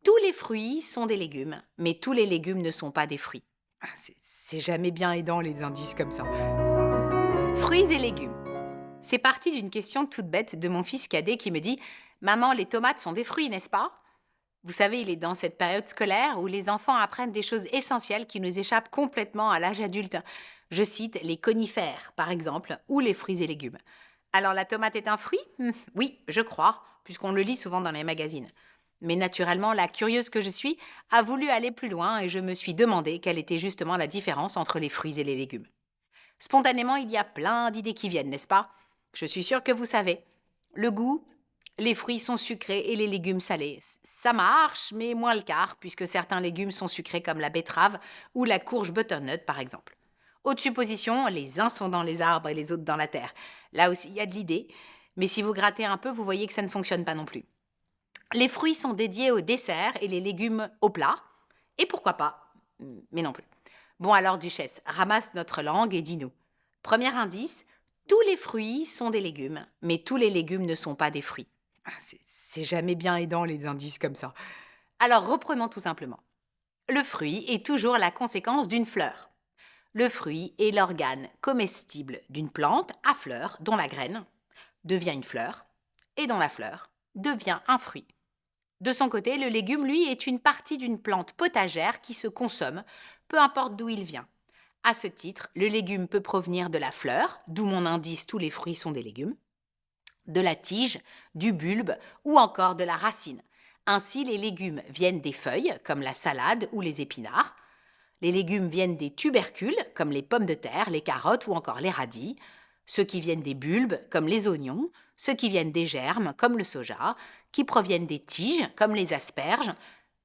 Tous les fruits sont des légumes, mais tous les légumes ne sont pas des fruits. Ah, c'est jamais bien aidant les indices comme ça. Fruits et légumes. C'est parti d'une question toute bête de mon fils cadet qui me dit: Maman, les tomates sont des fruits, n'est-ce pas? Vous savez, il est dans cette période scolaire où les enfants apprennent des choses essentielles qui nous échappent complètement à l'âge adulte. Je cite les conifères, par exemple, ou les fruits et légumes. Alors la tomate est un fruit? Oui, je crois, puisqu'on le lit souvent dans les magazines. Mais naturellement, la curieuse que je suis a voulu aller plus loin et je me suis demandé quelle était justement la différence entre les fruits et les légumes. Spontanément, il y a plein d'idées qui viennent, n'est-ce pas? Je suis sûre que vous savez. Le goût, les fruits sont sucrés et les légumes salés. Ça marche, mais moins le quart, puisque certains légumes sont sucrés comme la betterave ou la courge butternut, par exemple. Autre supposition, les uns sont dans les arbres et les autres dans la terre. Là aussi, il y a de l'idée. Mais si vous grattez un peu, vous voyez que ça ne fonctionne pas non plus. Les fruits sont dédiés au dessert et les légumes au plat. Et pourquoi pas? Mais non plus. Bon alors, Duchesse, ramasse notre langue et dis-nous. Premier indice, tous les fruits sont des légumes, mais tous les légumes ne sont pas des fruits. Ah, c'est jamais bien aidant les indices comme ça. Alors reprenons tout simplement. Le fruit est toujours la conséquence d'une fleur. Le fruit est l'organe comestible d'une plante à fleurs dont la graine devient une fleur et dont la fleur devient un fruit. De son côté, le légume, lui, est une partie d'une plante potagère qui se consomme, peu importe d'où il vient. À ce titre, le légume peut provenir de la fleur, d'où mon indice tous les fruits sont des légumes, de la tige, du bulbe ou encore de la racine. Ainsi, les légumes viennent des feuilles, comme la salade ou les épinards. Les légumes viennent des tubercules, comme les pommes de terre, les carottes ou encore les radis. Ceux qui viennent des bulbes, comme les oignons. Ceux qui viennent des germes, comme le soja. Qui proviennent des tiges, comme les asperges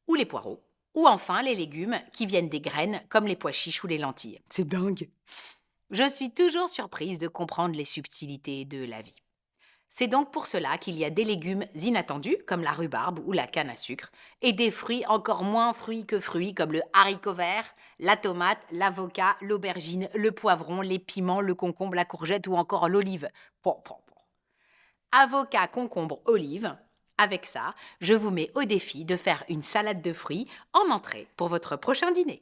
ou les poireaux. Ou enfin les légumes qui viennent des graines, comme les pois chiches ou les lentilles. C'est dingue. Je suis toujours surprise de comprendre les subtilités de la vie. C'est donc pour cela qu'il y a des légumes inattendus, comme la rhubarbe ou la canne à sucre, et des fruits encore moins fruits que fruits, comme le haricot vert, la tomate, l'avocat, l'aubergine, le poivron, les piments, le concombre, la courgette ou encore l'olive. Bon, bon, bon. Avocat, concombre, olive. Avec ça, je vous mets au défi de faire une salade de fruits en entrée pour votre prochain dîner.